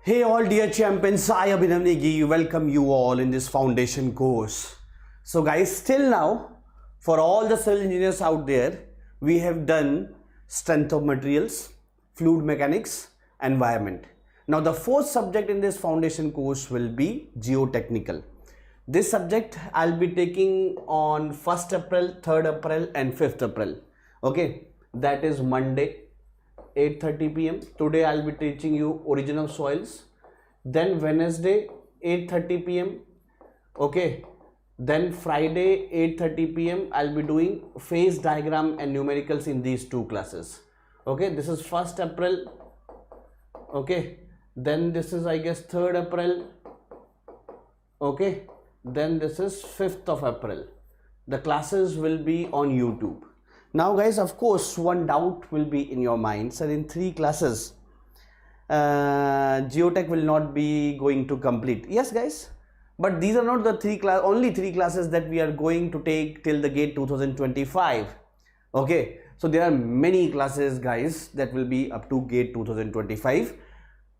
Hey all dear champions, I Abhinav Negi welcome you all in this foundation course. So guys, till now for all the civil engineers out there, we have done strength of materials, fluid mechanics, environment. Now the fourth subject in this foundation course will be geotechnical. This subject I'll be taking on 1st April, 3rd April and 5th April. Okay, that is Monday 8:30 p.m. Today I'll be teaching you origin of soils. Then Wednesday 8:30 p.m. Okay. Then Friday 8:30 p.m. I'll be doing phase diagram and numericals in these two classes. Okay, this is 1st April. Okay, then this is I guess 3rd April. Okay, then this is 5th of April. The classes will be on YouTube. Now guys, of course one doubt will be in your mind, sir, in 3 classes Geotech will not be going to complete. Yes guys, but these are not the only three classes that we are going to take till the GATE 2025. Okay, so there are many classes guys that will be up to GATE 2025.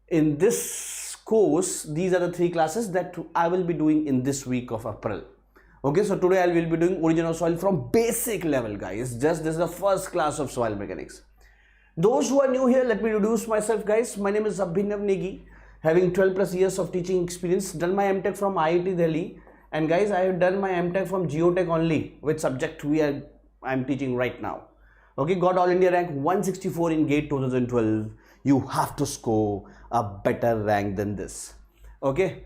In this course, these are the 3 classes that I will be doing in this week of April. Okay, so today I will be doing origin of soil from basic level guys. Just this is the first class of soil mechanics. Those who are new here, let me introduce myself guys. My name is Abhinav Negi, having 12 plus years of teaching experience, done my MTech from IIT Delhi, and guys I have done my MTech from Geotech only, which subject I am teaching right now. Okay, got all India rank 164 in GATE 2012. You have to score a better rank than this. Okay.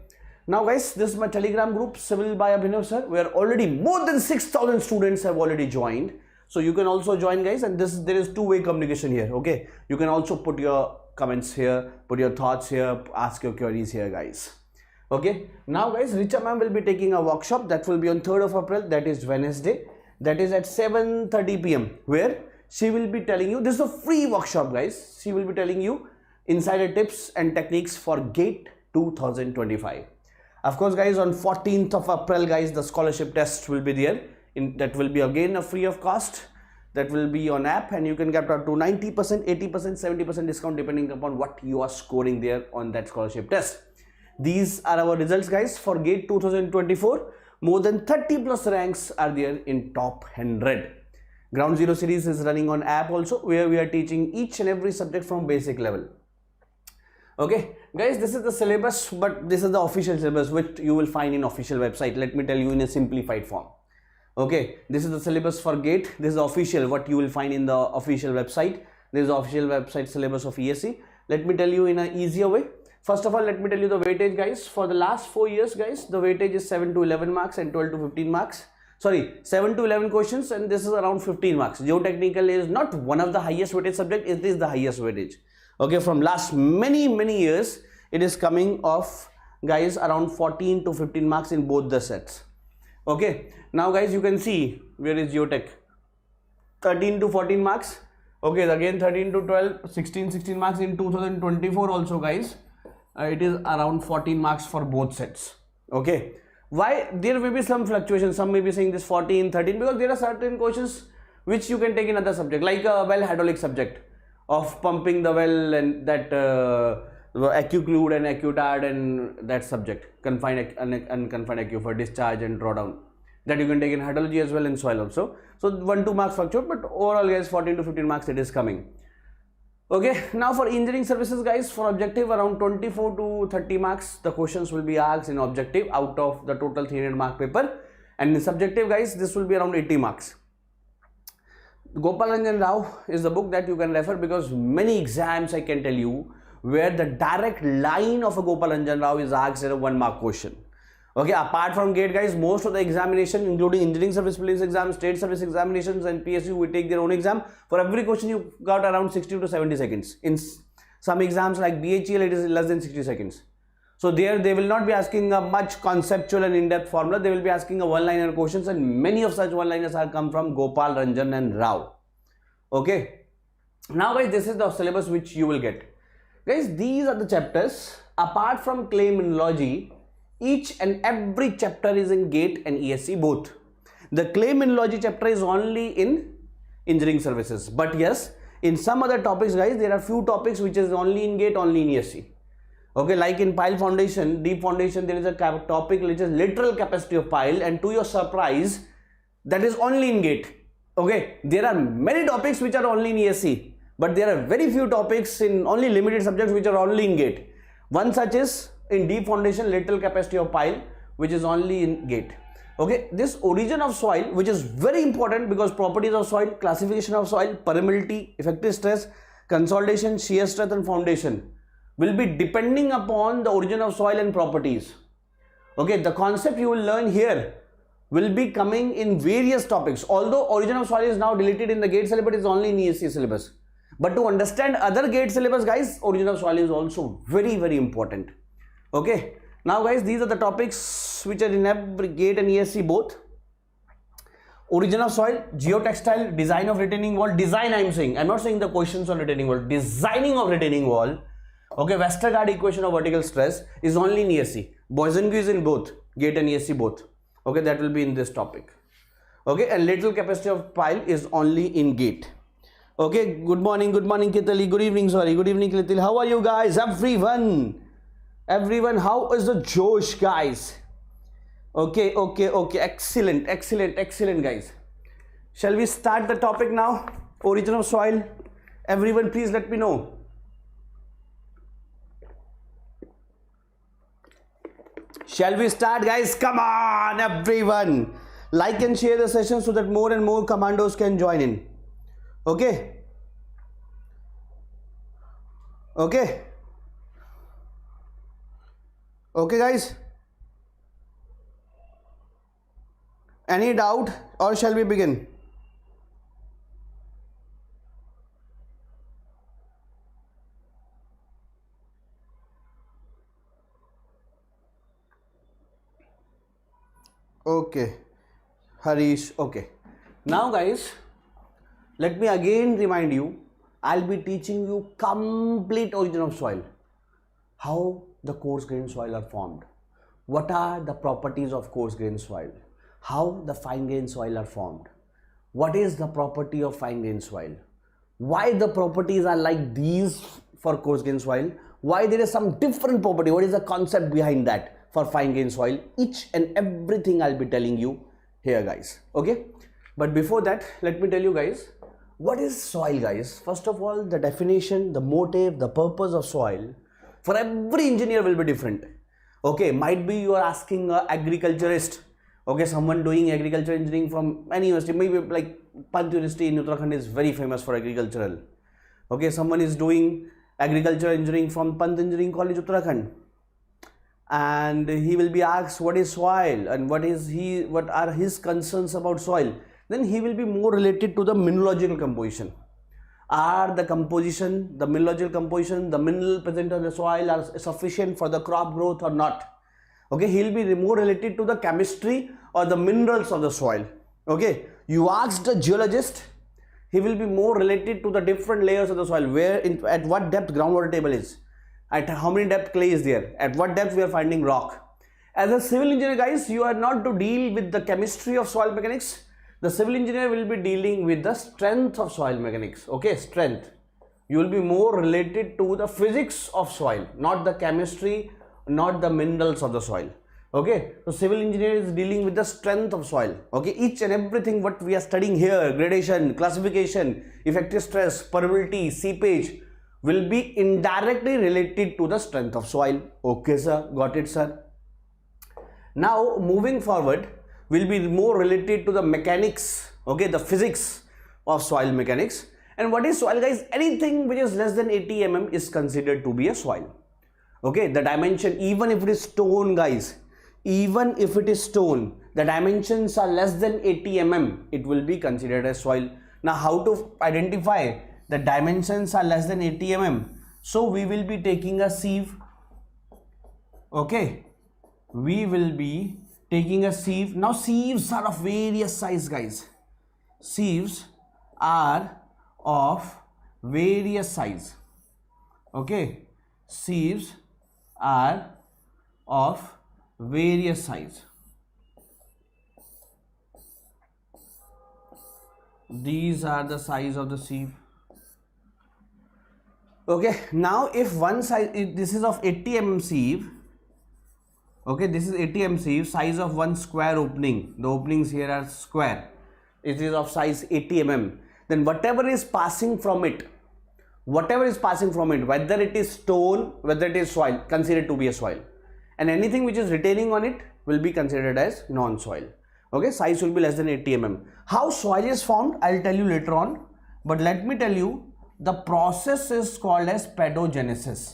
Now guys, this is my Telegram group, Civil by Abhinav sir, where already more than 6,000 students have already joined. So you can also join guys, and there is two-way communication here. Okay, you can also put your comments here, put your thoughts here, ask your queries here guys. Okay, now guys, Richa ma'am will be taking a workshop that will be on 3rd of April, that is Wednesday, that is at 7:30 p.m. where she will be telling you, this is a free workshop guys, she will be telling you insider tips and techniques for GATE 2025. Of course guys, on 14th of April guys, the scholarship test will be there. That will be again a free of cost. That will be on app, and you can get up to 90%, 80%, 70% discount depending upon what you are scoring there on that scholarship test. These are our results guys for GATE 2024. More than 30 plus ranks are there in top 100. Ground Zero series is running on app also, where we are teaching each and every subject from basic level. Okay guys, this is the syllabus, but this is the official syllabus which you will find in official website. Let me tell you in a simplified form. Okay, this is the syllabus for GATE. This is the official, what you will find in the official website. This is the official website syllabus of ESE. Let me tell you in an easier way. First of all, let me tell you the weightage guys. For the last 4 years guys, the weightage is 7 to 11 marks and 12 to 15 marks. Sorry, 7 to 11 questions, and this is around 15 marks. Geotechnical is not one of the highest weightage subject, it is the highest weightage. Okay, from last many years, it is coming off guys around 14 to 15 marks in both the sets. Okay, now guys, you can see where is Geotech, 13 to 14 marks. Okay, again 13 to 12, 16 marks in 2024 also guys. It is around 14 marks for both sets. Okay, why there may be some fluctuation, some may be saying this 14, 13, because there are certain questions which you can take in other subject, like a well hydraulic subject of pumping the well, and that acute and acutard and that subject, confined and unconfined aquifer, discharge and drawdown, that you can take in hydrology as well in soil also. So 1-2 marks fluctuate, but overall guys 14 to 15 marks it is coming. Okay, now for engineering services guys, for objective around 24 to 30 marks the questions will be asked in objective out of the total 300 mark paper, and in subjective guys this will be around 80 marks. Gopal Ranjan Rao is the book that you can refer, because many exams I can tell you where the direct line of a Gopal Ranjan Rao is asked in a 1 mark question. Okay, apart from GATE guys, most of the examination including engineering service police exam, state service examinations and PSU will take their own exam. For every question you got around 60 to 70 seconds. In some exams like BHEL it is less than 60 seconds. So there they will not be asking a much conceptual and in-depth formula, they will be asking a one-liner questions, and many of such one-liners are come from Gopal Ranjan and Rao. Okay, now guys, this is the syllabus which you will get. Guys, these are the chapters. Apart from claiminology, each and every chapter is in GATE and ESE both. The claiminology chapter is only in engineering services, but yes, in some other topics guys, there are few topics which is only in GATE, only in ESE. Okay, like in pile foundation, deep foundation, there is a topic which is lateral capacity of pile, and to your surprise, that is only in gate. Okay, there are many topics which are only in ESC, but there are very few topics in only limited subjects which are only in gate. One such is in deep foundation, lateral capacity of pile, which is only in gate. Okay, this origin of soil, which is very important because properties of soil, classification of soil, permeability, effective stress, consolidation, shear strength and foundation will be depending upon the origin of soil and properties. Okay, the concept you will learn here will be coming in various topics. Although origin of soil is now deleted in the gate syllabus, it is only in ESC syllabus. But to understand other gate syllabus, guys, origin of soil is also very, very important. Okay, now guys, these are the topics which are in every gate and ESC both. Origin of soil, geotextile, design of retaining wall, design I am saying, I am not saying the questions on retaining wall, designing of retaining wall. Okay, Westergaard equation of vertical stress is only in ESC. Boysenky is in both, gate and ESC both. Okay, that will be in this topic. Okay, and lateral capacity of pile is only in gate. Okay, good morning Kitali, good evening Kitali, how are you guys, everyone, how is the Josh, guys? Okay, excellent guys. Shall we start the topic now? Origin of soil, everyone please let me know. Shall we start, guys? Come on, everyone. Like and share the session so that more and more commandos can join in. Okay. Okay, guys. Any doubt or shall we begin? Okay, Harish. Okay, now guys, let me again remind you, I'll be teaching you complete origin of soil, how the coarse grained soil are formed, what are the properties of coarse grained soil, how the fine grained soil are formed, what is the property of fine grained soil, why the properties are like these for coarse grained soil, why there is some different property, what is the concept behind that for fine grained soil. Each and everything I'll be telling you here, guys. Okay, but before that, let me tell you guys, what is soil, guys? First of all, the definition, the motive, the purpose of soil for every engineer will be different. Okay, might be you are asking an agriculturist, okay, someone doing agriculture engineering from any university, maybe like Pant University in Uttarakhand is very famous for agricultural. Okay, someone is doing agriculture engineering from Pant Engineering College, Uttarakhand, and he will be asked what is soil and what are his concerns about soil. Then he will be more related to the mineralogical composition. Are the composition, the mineralogical composition, the mineral present in the soil are sufficient for the crop growth or not? Okay, he will be more related to the chemistry or the minerals of the soil. Okay, you asked a geologist, he will be more related to the different layers of the soil, at what depth groundwater table is, at how many depth clay is there, at what depth we are finding rock. As a civil engineer, guys, you are not to deal with the chemistry of soil mechanics. The civil engineer will be dealing with the strength of soil mechanics. Okay, strength. You will be more related to the physics of soil, not the chemistry, not the minerals of the soil. Okay, so civil engineer is dealing with the strength of soil. Okay, each and everything what we are studying here, gradation, classification, effective stress, permeability, seepage, will be indirectly related to the strength of soil. Okay, sir, got it, sir. Now moving forward, will be more related to the mechanics, okay, the physics of soil mechanics. And what is soil, guys? Anything which is less than 80 mm is considered to be a soil. Okay, the dimension, even if it is stone, guys, even if it is stone, the dimensions are less than 80 mm, it will be considered as soil. Now how to identify the dimensions are less than 80 mm? So we will be taking a sieve. Okay, we will be taking a sieve. Now sieves are of various size, guys. Sieves are of various size. Okay, sieves are of various size. These are the size of the sieve. Okay, now if one size, if this is of 80 mm sieve, okay, this is 80 mm sieve, size of one square opening, the openings here are square, it is of size 80 mm, then whatever is passing from it, whether it is stone, whether it is soil, considered to be a soil, and anything which is retaining on it will be considered as non-soil. Okay, size will be less than 80 mm. How soil is formed, I'll tell you later on, but let me tell you, the process is called as pedogenesis.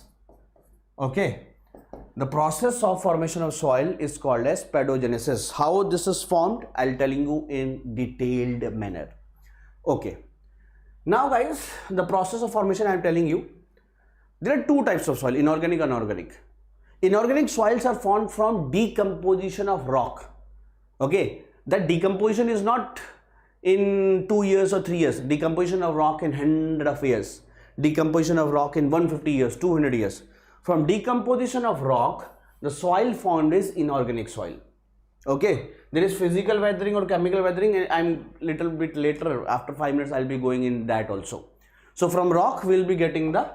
Okay, the process of formation of soil is called as pedogenesis. How this is formed, I'll tell you in detailed manner. Okay, now guys, the process of formation I'm telling you, there are two types of soil, inorganic and organic. Inorganic soils are formed from decomposition of rock. Okay, that decomposition is not in 2 years or 3 years, decomposition of rock in 100 of years, decomposition of rock in 150 years, 200 years. From decomposition of rock, the soil formed is inorganic soil. Okay, there is physical weathering or chemical weathering, and I'm little bit later, after 5 minutes I'll be going in that also. So from rock we'll be getting the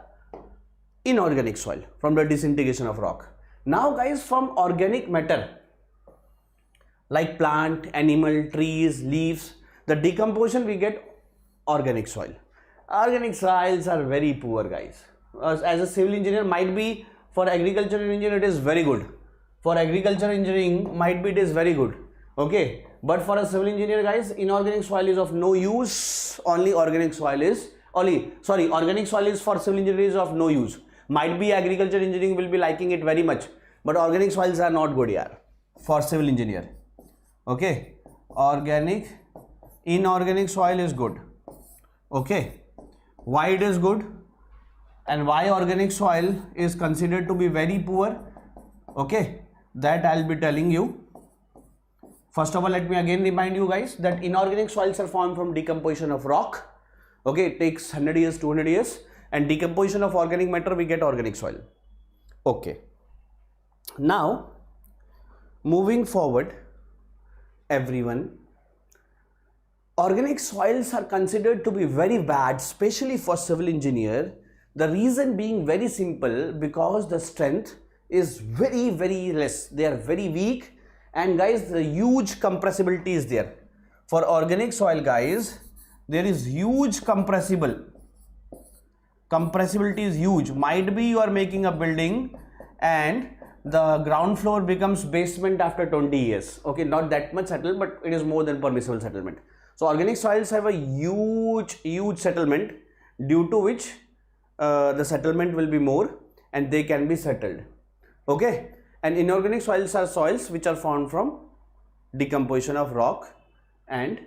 inorganic soil from the disintegration of rock. Now guys, from organic matter like plant, animal, trees, leaves, the decomposition we get organic soil. Organic soils are very poor guys. As a civil engineer, might be for agricultural engineer it is very good. For agricultural engineering might be it is very good. Okay, but for a civil engineer guys, inorganic soil is of no use. Only organic soil is organic soil is for civil engineering is of no use. Might be agricultural engineering will be liking it very much, but organic soils are not good here for civil engineer. Okay, inorganic soil is good. Okay, why it is good and why organic soil is considered to be very poor? Okay, that I'll be telling you. First of all, let me again remind you guys that inorganic soils are formed from decomposition of rock. Okay, it takes 100 years, 200 years, and decomposition of organic matter we get organic soil. Okay, now moving forward, everyone, organic soils are considered to be very bad, especially for civil engineer. The reason being very simple, because the strength is very less, they are very weak, and guys, the huge compressibility is there. For organic soil guys, there is huge compressibility is huge. Might be you are making a building and the ground floor becomes basement after 20 years. Okay, not that much settled, but it is more than permissible settlement. So organic soils have a huge settlement, due to which the settlement will be more and they can be settled. Okay, and inorganic soils are soils which are formed from decomposition of rock, and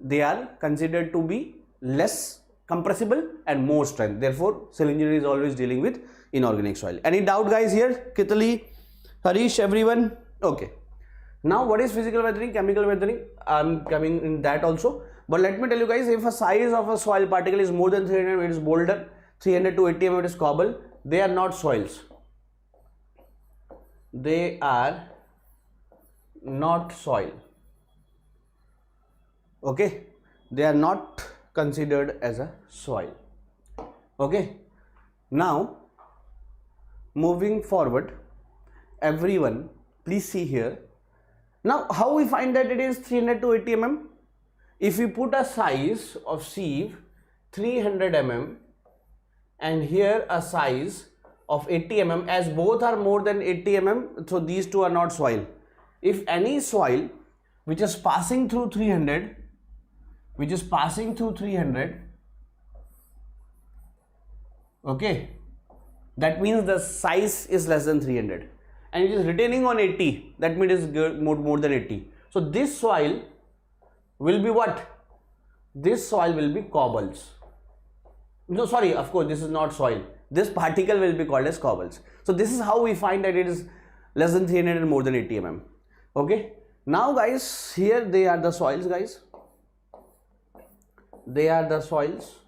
they are considered to be less compressible and more strength. Therefore, civil engineering is always dealing with inorganic soil. Any doubt guys here? Kitali, Harish, everyone? Okay. Now what is physical weathering, chemical weathering? I'm coming in that also. But let me tell you guys, if a size of a soil particle is more than 300, it is boulder, 300 to 80 mm it is cobble, they are not soils. They are not soil. Okay, they are not considered as a soil. Okay, now moving forward, everyone, please see here. Now how we find that it is 300 to 80 mm? If we put a size of sieve 300 mm and here a size of 80 mm, as both are more than 80 mm, so these two are not soil. If any soil which is passing through 300, okay, that means the size is less than 300, and it is retaining on 80, that means it is more than 80. So this soil will be what? This soil will be cobbles. No, sorry, of course this is not soil. This particle will be called as cobbles. So this is how we find that it is less than 300 and more than 80 mm. Okay, now guys, here they are the soils guys. They are the soils,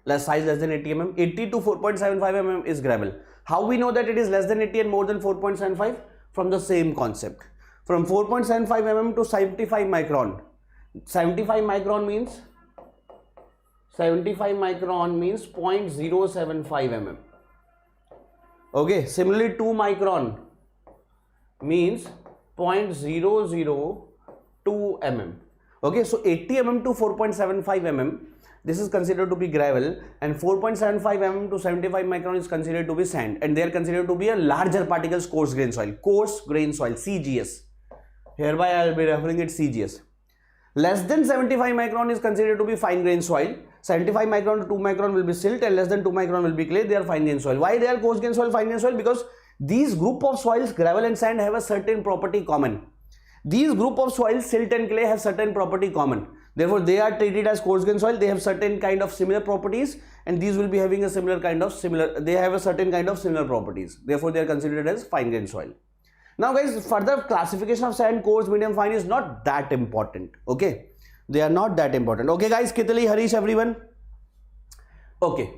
size less than 80 mm. 80 to 4.75 mm is gravel. How we know that it is less than 80 and more than 4.75? From the same concept. From 4.75 mm to 75 micron. 75 micron means 75 micron means 0.075 mm. Okay, similarly 2 micron means 0.002 mm. Okay, so 80 mm to 4.75 mm, this is considered to be gravel, and 4.75 mm to 75 micron is considered to be sand, and they are considered to be a larger particles coarse grain soil, CGS. Hereby I will be referring it CGS. Less than 75 micron is considered to be fine grain soil. 75 micron to 2 micron will be silt, and less than 2 micron will be clay. They are fine grain soil. Why they are coarse grain soil, fine grain soil? Because these group of soils, gravel and sand, have a certain property common. These group of soils, silt and clay, have certain property common. Therefore, they are treated as coarse grain soil. They have certain kind of similar properties, and these will be having a similar kind of they have a certain kind of similar properties. Therefore, they are considered as fine grain soil. Now, guys, further classification of sand, coarse, medium, fine is not that important. Okay, they are not that important. Okay, guys, Kitali, Harish, everyone. Okay,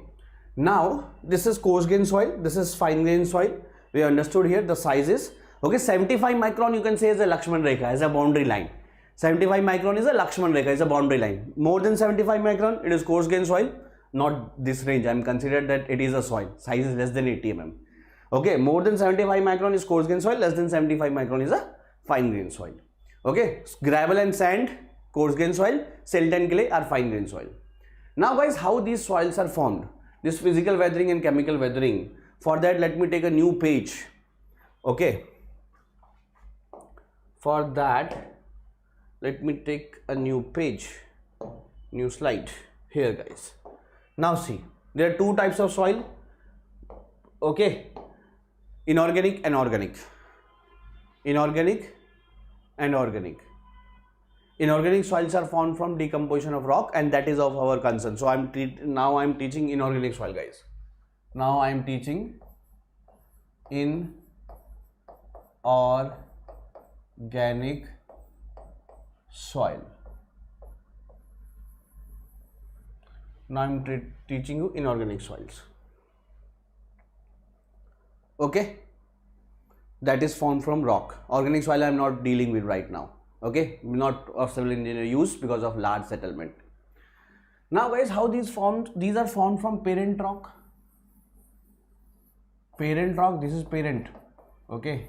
now this is coarse grain soil. This is fine grain soil. We understood here the sizes. Okay, 75 micron you can say is a Lakshman Rekha, as a boundary line. 75 micron is a Lakshman Rekha, is a boundary line. More than 75 micron, it is coarse grain soil. Not this range. I am considered that it is a soil. Size is less than 80 mm. Okay, more than 75 micron is coarse grain soil. Less than 75 micron is a fine grain soil. Okay, gravel and sand, coarse grain soil. Silt and clay are fine grain soil. Now, guys, how these soils are formed? This physical weathering and chemical weathering. For that, let me take a new page. Okay. For that, let me take a new page, new slide here, guys. Now see, there are two types of soil. Okay, inorganic and organic. Inorganic and organic. Inorganic soils are formed from decomposition of rock, and that is of our concern. So now I am teaching inorganic soil, guys. Now I am teaching inorganic soil. Now I am teaching you inorganic soils. Okay, that is formed from rock. Organic soil I am not dealing with right now. Okay, not of civil engineer use because of large settlement. Now, guys, how these formed? These are formed from parent rock. Parent rock, this is parent. Okay,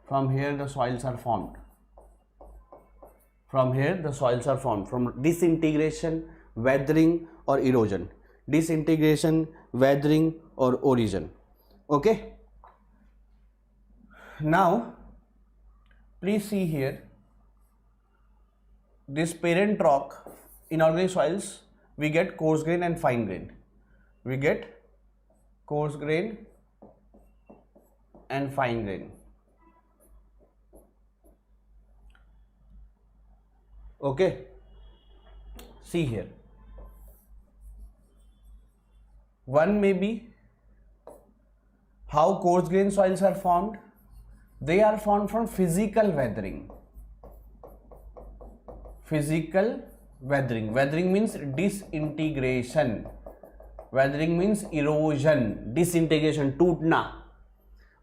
from here the soils are formed. From here the soils are formed from disintegration, weathering or erosion. Disintegration, weathering or erosion. Okay. Now, please see here. This parent rock, inorganic soils, we get coarse grain and fine grain. We get coarse grain and fine grain. Okay, see here. One may be how coarse grain soils are formed. They are formed from physical weathering. Physical weathering. Weathering means disintegration. Weathering means erosion, disintegration, tootna.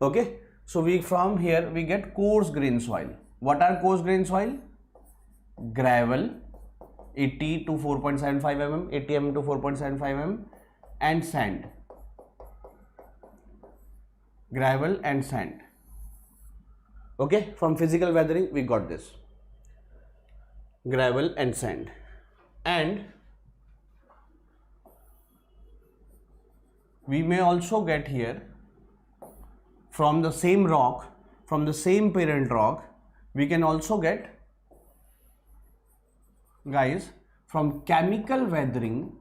Okay, so from here we get coarse grain soil. What are coarse grain soil? Gravel, 80 to 4.75 mm, 80 mm to 4.75 mm, and sand. Gravel and sand. Okay, from physical weathering we got this. Gravel and sand. And we may also get here from the same rock, from the same parent rock, we can also get, guys, from chemical weathering,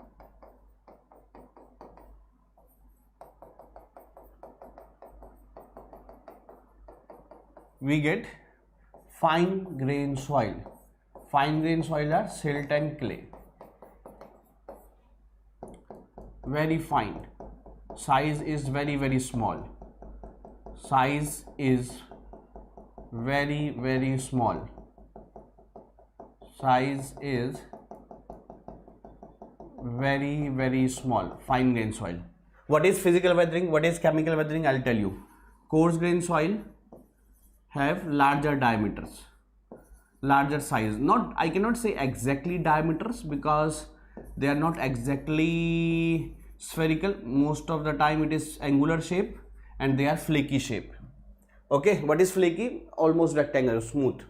we get fine grain soil. Fine grain soil are silt and clay. Very fine. Size is very, very small. Size is very, very small. Size is very, very small. Fine grain soil. What is physical weathering? What is chemical weathering? I'll tell you. Coarse grain soil have larger diameters, larger size. I cannot say exactly diameters because they are not exactly spherical. Most of the time it is angular shape and they are flaky shape. Okay, what is flaky? Almost rectangular, smooth.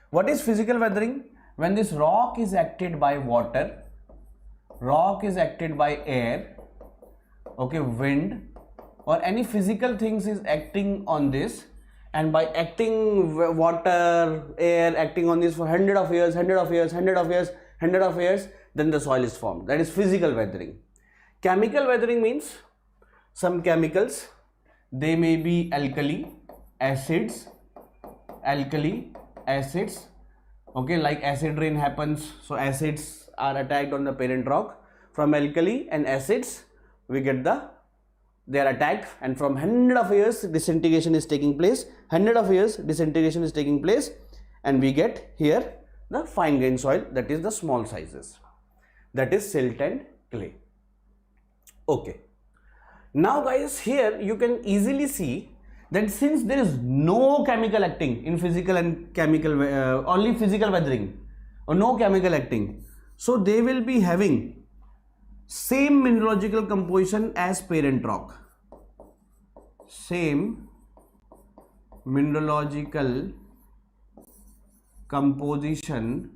What is physical weathering? When this rock is acted by water, rock is acted by air, okay, wind, or any physical things is acting on this, and by acting water, air acting on this for hundred of years, then the soil is formed. That is physical weathering. Chemical weathering means some chemicals, they may be alkali, acids, okay, like acid rain happens, so acids are attacked on the parent rock. From alkali and acids we get they are attacked, and from hundred of years disintegration is taking place, and we get here the fine grained soil, that is the small sizes, that is silt and clay. Okay, now guys, here you can easily see that since there is no chemical acting in physical and chemical, only physical weathering or no chemical acting, so they will be having same mineralogical composition as parent rock, same mineralogical composition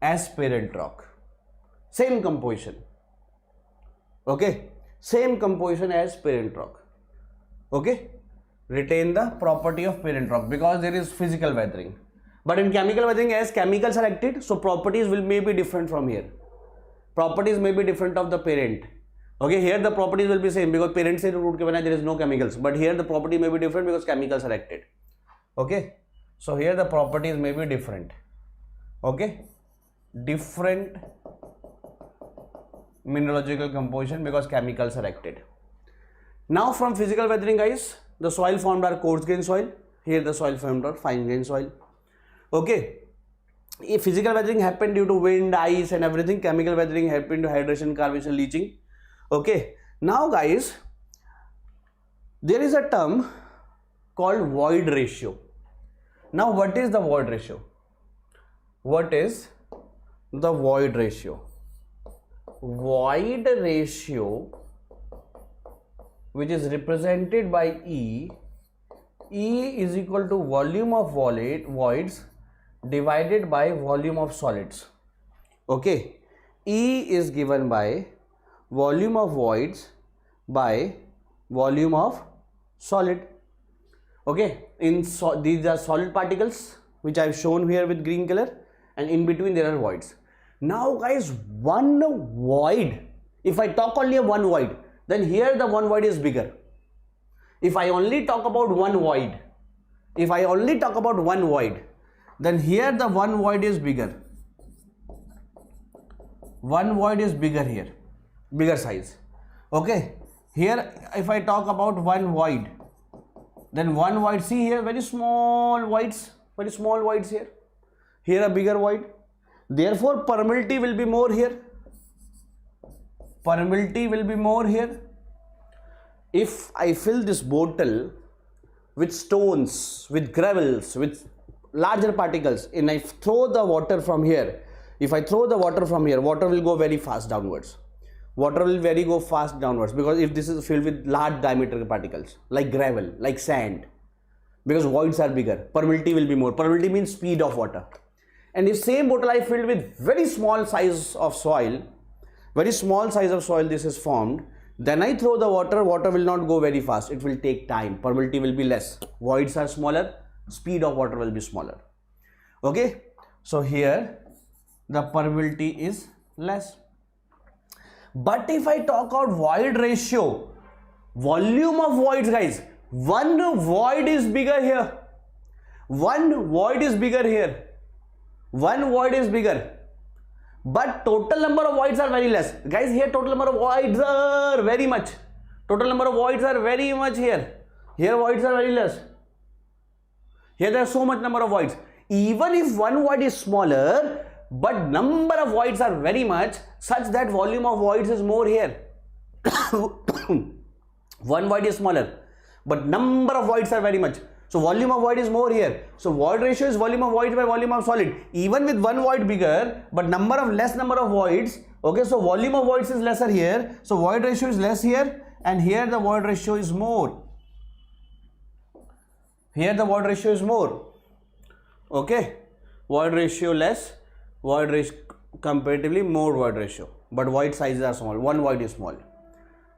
as parent rock, same composition, okay, same composition as parent rock, okay, retain the property of parent rock because there is physical weathering. But in chemical weathering, as chemicals are acted, so properties may be different from here, properties may be different of the parent. Okay, here the properties will be same because parent se root ke bana there is no chemicals, but here the property may be different because chemicals are acted. Okay, so here the properties may be different. Okay, different mineralogical composition because chemicals are acted. Now from physical weathering, guys, the soil formed are coarse grained soil. Here the soil formed are fine grained soil. Okay, if physical weathering happened due to wind, ice and everything, chemical weathering happened to hydration, carbonation, leaching. Okay, now guys, there is a term called void ratio. Now what is the void ratio? What is the void ratio? Void ratio, which is represented by E is equal to volume of voids divided by volume of solids. Okay, E is given by volume of voids by volume of solid. Okay, these are solid particles which I have shown here with green color, and in between there are voids. Now guys, one void, if I talk only of one void, then here the one void is bigger. If I only talk about one void, then here the one void is bigger. One void is bigger here, bigger size. Okay, here if I talk about one void, then one void, see here very small voids here. Here a bigger void. Therefore permeability will be more here. If I fill this bottle with stones, with gravels, with larger particles, and I throw the water from here, water will go very fast downwards. Because if this is filled with large diameter particles like gravel, like sand, because voids are bigger, permeability will be more. Permeability means speed of water. And if same bottle I filled with very small size of soil, this is formed, then I throw the water will not go very fast, it will take time, permeability will be less, voids are smaller, speed of water will be smaller. Okay, so here the permeability is less. But if I talk about void ratio, volume of voids, guys, one void is bigger here, but total number of voids are very less. Guys, here total number of voids are very much. Here voids are very less. Here there are so much number of voids. Even if one void is smaller, but number of voids are very much, such that volume of voids is more here. One void is smaller, but number of voids are very much. So volume of void is more here. So void ratio is volume of void by volume of solid. Even with one void bigger, but less number of voids. Okay, so volume of voids is lesser here. So void ratio is less here, and here the void ratio is more. Here the void ratio is more. Okay, void ratio less, void ratio comparatively more void ratio, but void sizes are small. One void is small.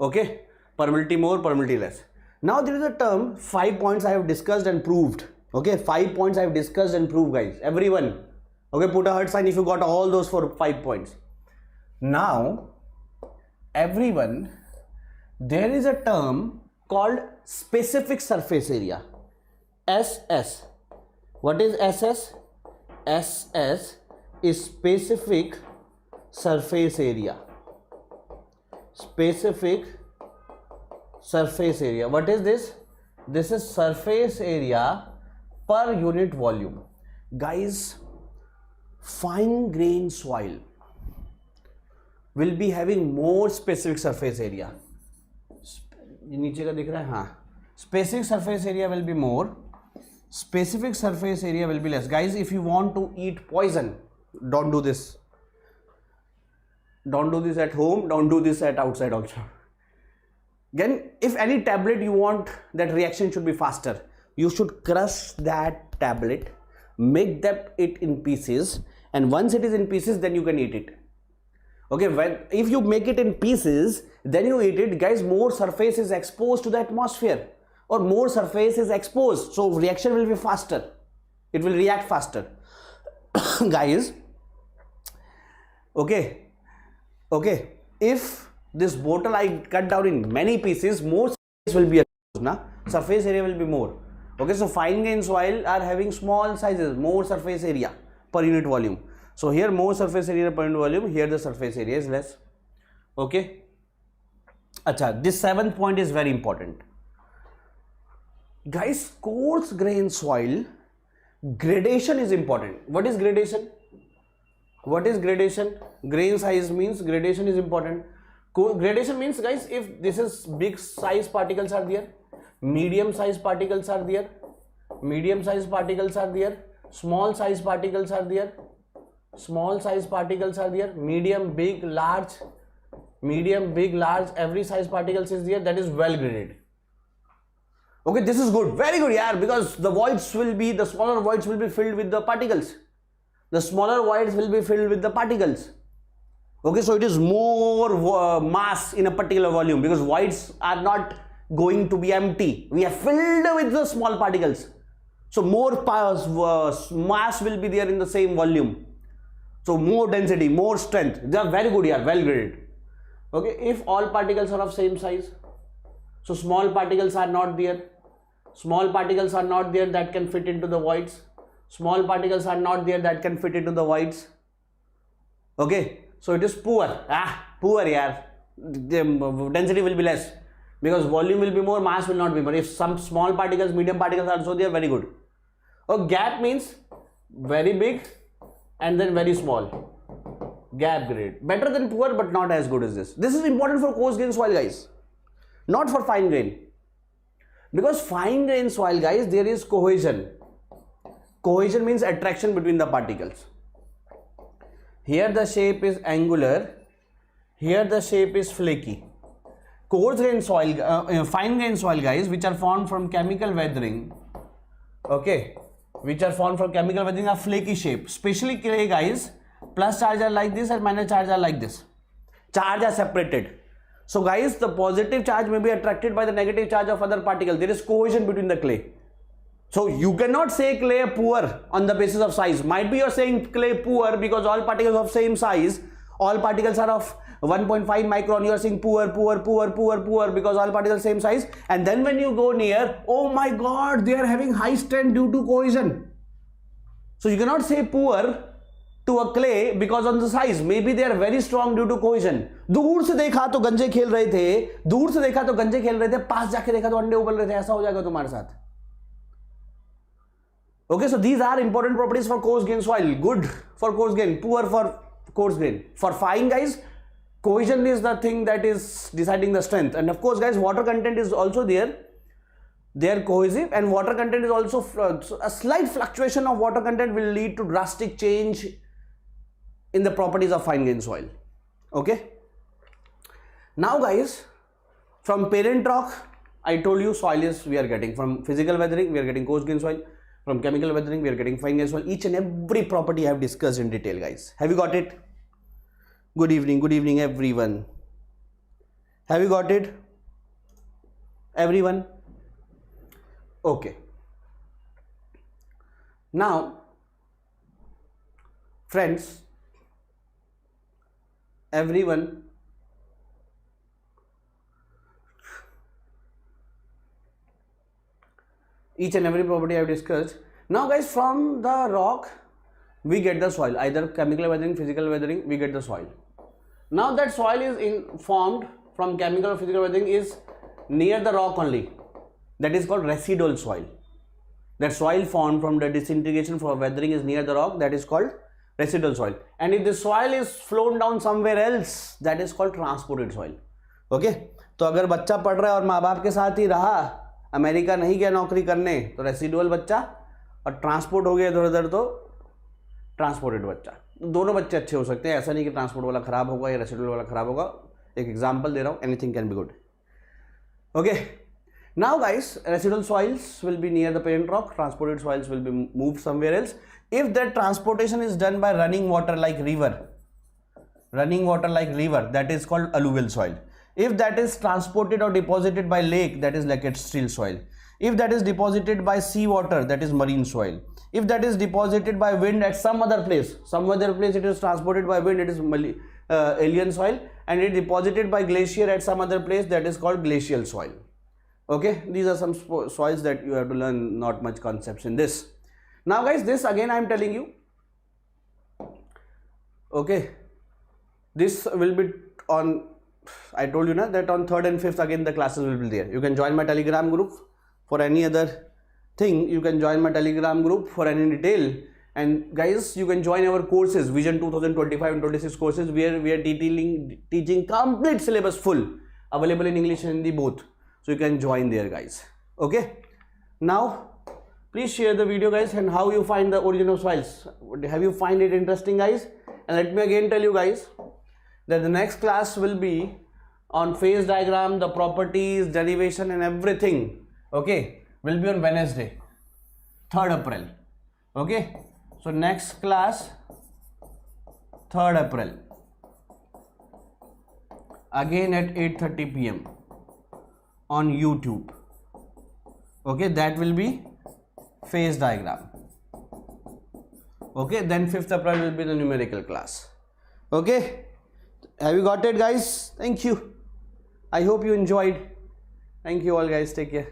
Okay, permeability more, permeability less. Now there is a term, 5 points I have discussed and proved. Okay, 5 points I have discussed and proved, guys. Everyone. Okay, put a heart sign if you got all those for 5 points. Now, everyone, there is a term called specific surface area. SS. What is SS? SS is specific surface area. Specific surface area. What is this? This is surface area per unit volume. Guys, fine grained soil will be having more specific surface area. नीचे का दिख रहा है? हाँ. Specific surface area will be more. Specific surface area will be less. Guys, if you want to eat poison, don't do this. Don't do this at home. Don't do this at outside also. Again, if any tablet you want that reaction should be faster, you should crush that tablet, make it in pieces, and once it is in pieces, then you can eat it. Okay, if you make it in pieces, then you eat it, guys, more surface is exposed to the atmosphere, or more surface is exposed, so reaction will be faster. It will react faster. Guys, okay, if this bottle I cut down in many pieces, more surface will be exposed, na? Surface area will be more. Okay, so fine grained soil are having small sizes, more surface area per unit volume. So here more surface area per unit volume, here the surface area is less. Okay. Acha, this 7th point is very important. Guys, coarse grained soil, gradation is important. What is gradation? What is gradation? Grain size means gradation is important. Gradation means, guys, if this is big size particles are there, medium size particles are there, medium size particles are there, small size particles are there, small size particles are there, medium, big, large, every size particles is there, that is well graded. Okay, this is good, very good, yeah, because the smaller voids will be filled with the particles. The smaller voids will be filled with the particles. Okay, so it is more mass in a particular volume, because voids are not going to be empty. We are filled with the small particles. So more mass will be there in the same volume. So more density, more strength. They are very good here, well graded. Okay, if all particles are of same size, so small particles are not there. Small particles are not there that can fit into the voids. Small particles are not there that can fit into the voids. Okay, so it is poor. Poor, yeah. The density will be less, because volume will be more, mass will not be more. If some small particles, medium particles are also there, very good. Gap means very big and then very small. Gap grade. Better than poor, but not as good as this. This is important for coarse grain soil, guys. Not for fine grain. Because fine grain soil, guys, there is cohesion. Cohesion means attraction between the particles. Here the shape is angular. Here the shape is flaky. Coarse grain soil, fine grain soil, guys, which are formed from chemical weathering. Okay, which are formed from chemical weathering are flaky shape. Especially clay, guys, plus charge are like this and minus charge are like this. Charge are separated. So guys, the positive charge may be attracted by the negative charge of other particles. There is cohesion between the clay. So you cannot say clay poor on the basis of size. Might be you're saying clay poor because all particles of same size, all particles are of 1.5 micron, you are saying poor because all particles same size, and then when you go near, oh my god, they are having high strength due to cohesion. So you cannot say poor to a clay because of the size. Maybe they are very strong due to cohesion. दूर से देखा तो गंजे खेल रहे थे, पास जाके देखा तो अंडे उबल रहे थे. ऐसा हो जाएगा तुम्हारे साथ. Okay, so these are important properties for coarse grain soil. Good for coarse grain, poor for coarse grain. For fine, guys, cohesion is the thing that is deciding the strength. And of course, guys, water content is also there. they are cohesive, and water content is also so a slight fluctuation of water content will lead to drastic change in the properties of fine grain soil. Okay, now guys, from parent rock I told you soil is we are getting from physical weathering, we are getting coarse grain soil. From chemical weathering we are getting fine grain soil. Each and every property I have discussed in detail, guys. Have you got it? Good evening everyone. Have you got it, everyone? Okay, now friends, everyone, each and every property I have discussed. Now guys, from the rock we get the soil, either chemical weathering, physical weathering, we get the soil. Now that soil is formed from chemical or physical weathering is near the rock only, that is called residual soil. That soil formed from the disintegration for weathering is near the rock, that is called residual soil. And if the soil is flown down somewhere else, that is called transported soil. Okay, तो अगर बच्चा पढ़ रहा है और माँ बाप के साथ ही रहा, अमेरिका नहीं गया नौकरी करने, तो रेसिडुअल बच्चा, और ट्रांसपोर्ट हो गया इधर उधर तो ट्रांसपोर्टेड बच्चा. दोनों बच्चे अच्छे हो सकते हैं, ऐसा नहीं कि ट्रांसपोर्ट वाला खराब होगा या रेसिडुअल वाला खराब होगा. एक एग्जांपल दे रहा हूँ, anything can be good. Okay, now guys, residual soils will be near the parent rock, transported soils will be moved somewhere else. If that transportation is done by running water like river, that is called alluvial soil. If that is transported or deposited by lake, that is like a still soil. If that is deposited by sea water, that is marine soil. If that is deposited by wind at some other place it is transported by wind, it is alien soil, and it is deposited by glacier at some other place, that is called glacial soil. Okay, these are some soils that you have to learn, not much concepts in this. Now guys, this again I am telling you, okay, this will be on, I told you na, that on 3rd and 5th again the classes will be there. You can join my Telegram group for any other thing, you can join my Telegram group for any detail. And guys, you can join our courses, Vision 2025 and 26 courses, where we are teaching complete syllabus full, available in English and Hindi both. So you can join there, guys. Okay, now please share the video, guys, and how you find the origin of soils. Have you find it interesting, guys? And let me again tell you guys that the next class will be on phase diagram, the properties, derivation and everything. Okay, will be on Wednesday, 3rd April. Okay, so next class 3rd April again at 8:30 p.m. on YouTube. Okay, that will be phase diagram. Okay, then 5th April will be the numerical class. Okay, have you got it, guys? Thank you. I hope you enjoyed. Thank you all, guys. Take care.